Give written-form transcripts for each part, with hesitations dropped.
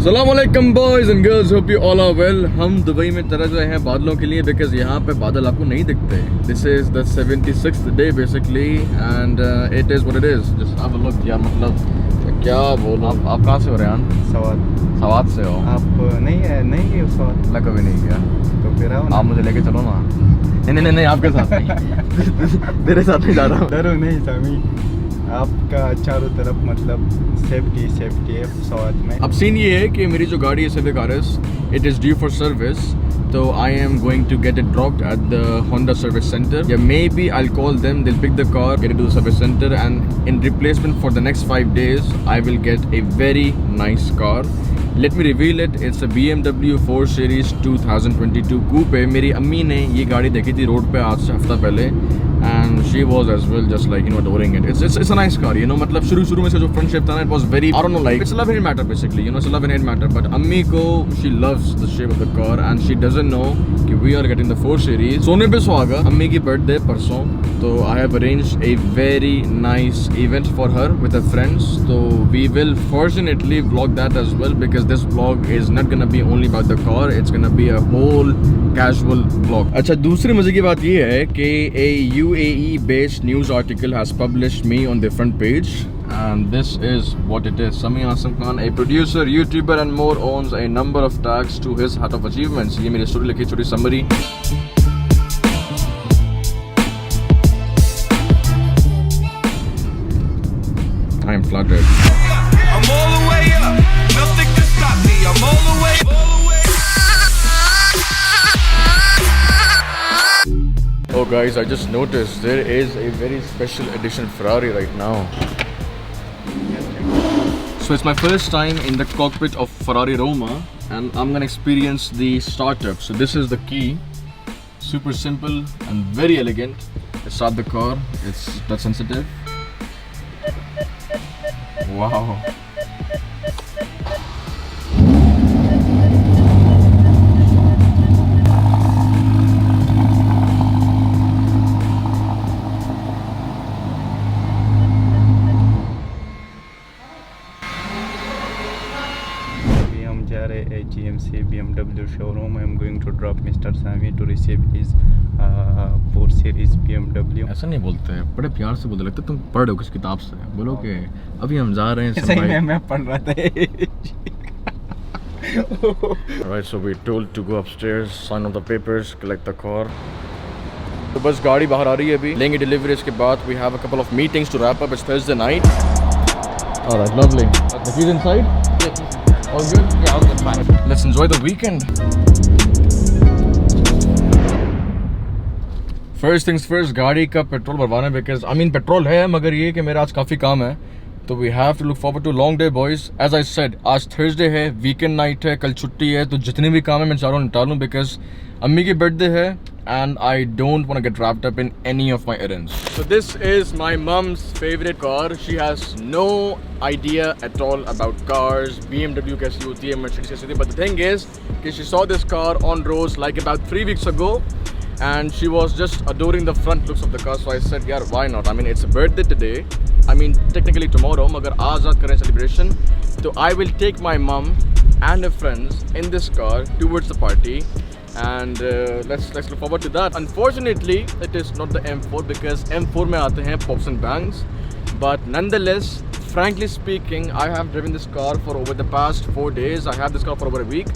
Assalamualaikum boys and girls, hope you all are well. हम Dubai में तरस रहे हैं बादलों के लिए because यहाँ पे बादल आपको नहीं दिखते. This is the 76th day basically and it is what it is. Just have a look यार, मतलब क्या बोलूँ. आप कहाँ से हो रेहान? सवात से हो? आप नहीं गए उस वक्त? मैं कभी नहीं गया. तो फिर आप मुझे लेके चलो ना. नहीं आपके साथ नहीं. तेरे साथ नहीं जा रहा. डरो नहीं सामी, आपका चारों तरफ मतलब सेफ्टी है सवात में. अब सीन ये है कि मेरी जो गाड़ी है Civic RS, it is due for service. तो I am going to get it dropped at the Honda service centre. या maybe I call them, they'll pick the car, get it to the service centre and in replacement for the next 5 days I will get a very nice car. Let me reveal it. It's a BMW 4 Series 2022 coupe. मेरी अम्मी ने ये गाड़ी देखी थी road पे आज से हफ्ता पहले and she was as well just like adoring it. It's a nice car, मतलब शुरू में से जो friendship था ना, it was very, I don't know, like it's a love and hate matter basically, it's a love and hate matter. But अम्मी को she loves the shape of the car and she doesn't know कि we are getting the 4 Series. सोने पे सुहागा, अम्मी की birthday परसों, तो I have arranged a very nice event for her with her friends. So we will fortunately vlog that as well because this vlog is not gonna be only about the car, it's gonna be a whole casual vlog. अच्छा, दूसरी मजे की बात ये है कि a UAE based news article has published me on the front page and this is what it is. Sami Asam Khan, a producer, YouTuber and more, owns a number of tags to his hat of achievements. ये मेरी story लिखी छोटी summary. I am flattered. I'm all the way up. Nothing can stop me. I'm all the way. Oh guys, I just noticed there is a very special edition Ferrari right now. So it's my first time in the cockpit of Ferrari Roma and I'm gonna experience the startup. So this is the key. Super simple and very elegant. Let's start the car. It's touch sensitive. Wow. GMC BMW showroom. I'm going to drop Mr. Sami to receive his 4 Series BMW. ऐसा नहीं बोलते हैं, बड़े प्यार से बोलते. लगता है तुम पढ़ रहे हो किस किताब से. बोलो कि अभी हम जा रहे हैं. सही मैं पढ़ रहा था. Alright, so we're told to go upstairs, sign all the papers, collect the car. तो बस गाड़ी बाहर आ रही है अभी, लेंगे डिलीवरी. इसके बाद we have a couple of meetings to wrap up. It's Thursday night. Alright, lovely. The keys inside? Yes. All good? Yeah, all good, fine. Let's enjoy the weekend. First things first, गाड़ी का petrol भरवाना है because I mean petrol है मगर ये कि मेरा आज काफ़ी काम है. तो we have to look forward to a long day boys. As I said, आज Thursday है, weekend night है, कल छुट्टी है, तो जितने भी काम है मैं चारों निकालूं because अम्मी की बर्थडे है and I don't want to get wrapped up in any of my errands. So this is my mom's favorite car. She has no idea at all about cars. BMW कैसी होती है, Mercedes कैसी होती है. But the thing is कि she saw this car on roads like about 3 weeks ago and she was just adoring the front looks of the car. So I said, yeah, why not? I mean, it's a birthday today. I mean, technically tomorrow. मगर आज रात करें celebration. So I will take my mom and her friends in this car towards the party. And let's look forward to that. Unfortunately, it is not the M4 because M4 में आते हैं pops and bangs. But nonetheless, frankly speaking, I have driven this car for over the past 4 days. I have this car for over a week,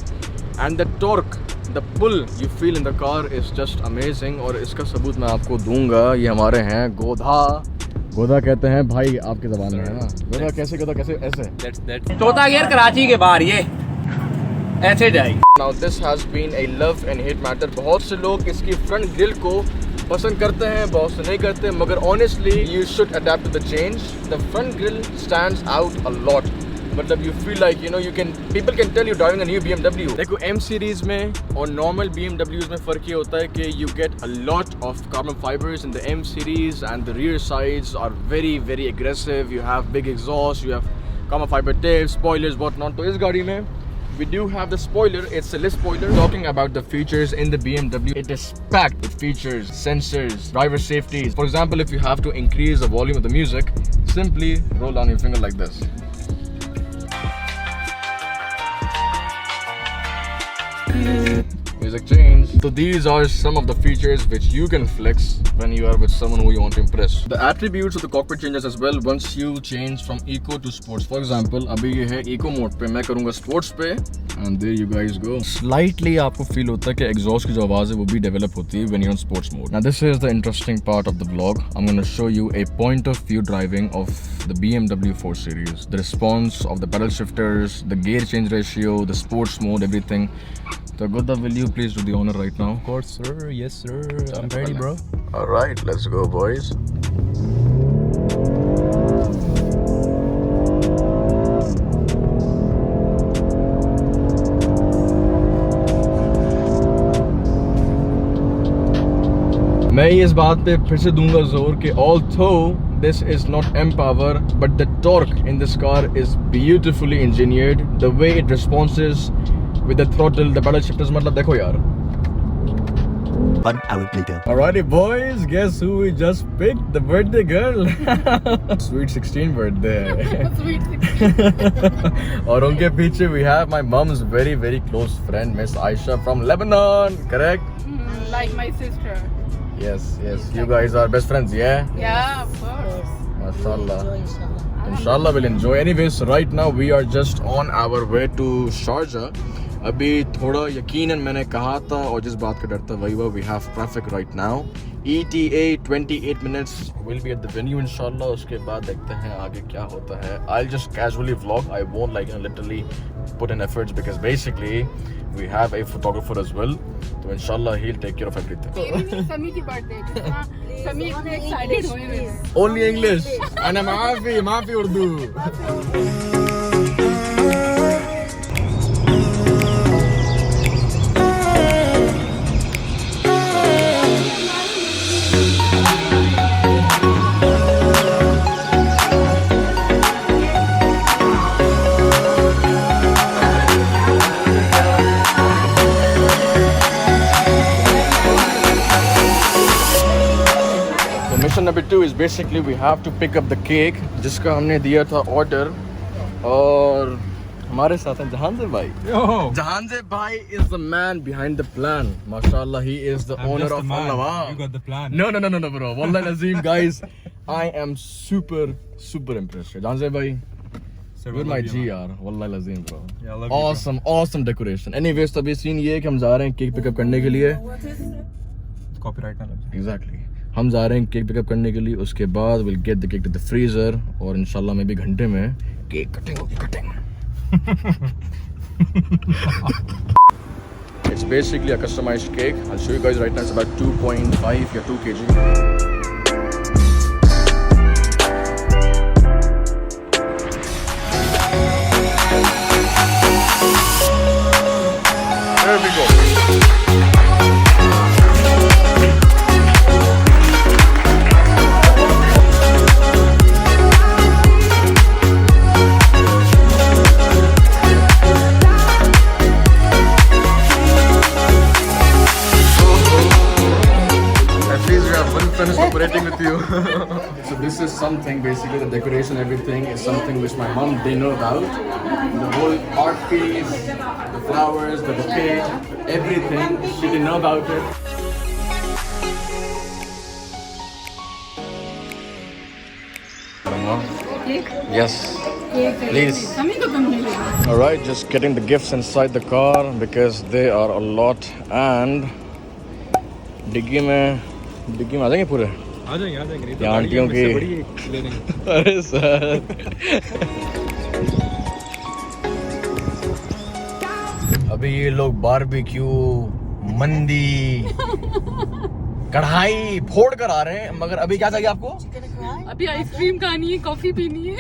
and the torque, the pull you feel in the car is just amazing. और इसका सबूत मैं आपको दूंगा. ये हमारे हैं गोधा कहते हैं भाई आपकी ज़बान में, है ना? गोधा कैसे ऐसे? चौथा गियर कराची के बाहर ये ऐसे जाएगी. Now this has been a love and hate matter. बहुत से लोग इसकी फ्रंट ग्रिल को पसंद करते हैं, बहुत से नहीं करते. मगर honestly, you should adapt to the change. The front grill stands out a lot. मतलब you feel like people can tell you driving a new BMW. देखो M series में और normal BMWs में फ़र्क ये होता है कि you get a lot of carbon fibers in the M series and the rear sides are very very aggressive. You have big exhaust, you have carbon fiber tips, spoilers, whatnot. तो इस गाड़ी में we do have the spoiler. It's a list spoiler. Talking about the features in the BMW, it is packed with features, sensors, driver safeties. For example, if you have to increase the volume of the music, simply roll down your finger like this. Music change. So these are some of the features which you can flex when you are with someone who you want to impress. The attributes of the cockpit changes as well once you change from eco to sports. For example, अभी ये है eco mode पे, मैं करूँगा sports पे, and there you guys go. Slightly आपको feel होता है कि exhaust की जो आवाज़ है वो भी develop होती है when you're on sports mode. Now this is the interesting part of the vlog. I'm going to show you a point of view driving of the BMW 4 Series. The response of the pedal shifters, the gear change ratio, the sports mode, everything. So Godda, will you please do the honor right now? Of course, sir. Yes, sir. I'm ready, bro. All right, let's go, boys. मैं इस बात पे फिर से दूंगा जोर कि although this is not M-Power, but the torque in this car is beautifully engineered. The way it responses with the throttle, the pedal shifters, मतलब देखो यार. 1 hour later. Alrighty boys, guess who we just picked? The birthday girl. Sweet 16 birthday. Sweet 16. और उनके पीछे we have my mom's very very close friend Miss Aisha from Lebanon, correct? Like my sister. Yes, you guys are best friends, yeah? Yeah, of course. Mashallah. Inshallah we'll enjoy. Anyways, right now we are just on our way to Sharjah. अभी थोड़ा यकीनन मैंने कहा था और जिस बात का डर था वही हुआ. We have traffic right now. ETA 28 minutes will be at the venue inshallah. उसके बाद देखते हैं आगे क्या होता है. I'll just casually vlog. I won't like literally put in efforts because basically we have a photographer as well. तो inshallah he'll take care of everything. मेरी समी की बर्थडे. समी इतने एक्साइटेड हुए. Only English. أنا ما في Urdu. Mission number 2 is basically we have to pick up the cake जिसका हमने दिया था order. और हमारे साथ हैं जहांज़ेब भाई. जहांज़ेब भाई is the man behind the plan. Mashallah, he is the owner of Al-Nawab. You got the plan. No, bro. Wallahi Azim, guys, I am super impressed. Jhanzeb bhai, you're my G यार. Wallahi Azim, bro. Yeah, I love you, Awesome decoration. Anyways, तो अभी scene ये है कि हम जा रहे हैं केक पिकअप करने के लिए. Copyright ना लग जाए. Exactly. हम जा रहे हैं केक पिकअप करने के लिए. उसके बाद we'll get the cake to the freezer और इंशाल्लाह में भी घंटे में केक कटिंग होगी. It's basically a customized cake. I'll show you guys right now. It's about 2.5 or 2 kg. There we go. Is cooperating with you. So this is something basically the decoration, everything is something which my mom they know about. The whole art piece, the flowers, the bouquet, everything she didn't know about it. Yes, please. समी को कम मिलेगा. All right, just getting the gifts inside the car because they are a lot and डिग्गी में आ जाएंगे पूरे. आ जाएंगे नहीं तो यहाँ आंटियों की ले लेंगे. अरे सर अभी ये लोग बारबेक्यू, मंदी, कढ़ाई फोड़ कर आ रहे हैं. मगर अभी क्या चाहिए आपको? अभी आइसक्रीम खानी है, कॉफी पीनी है.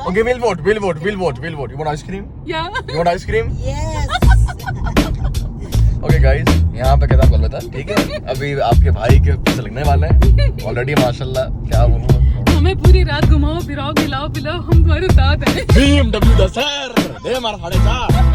Okay, we'll vote. You want ice cream? Yeah. You want ice cream? Yes. Okay guys, यहाँ पे कहता बोल रहा था. ठीक है, अभी आपके भाई के पैसे लगने वाले हैं ऑलरेडी. माशाल्लाह, क्या बोलूँ. हमें पूरी रात घुमाओ फिराओ, खिलाओ पिलाओ, हम तुम्हारे साथ हैं. BMW 10 दे मार 4.5.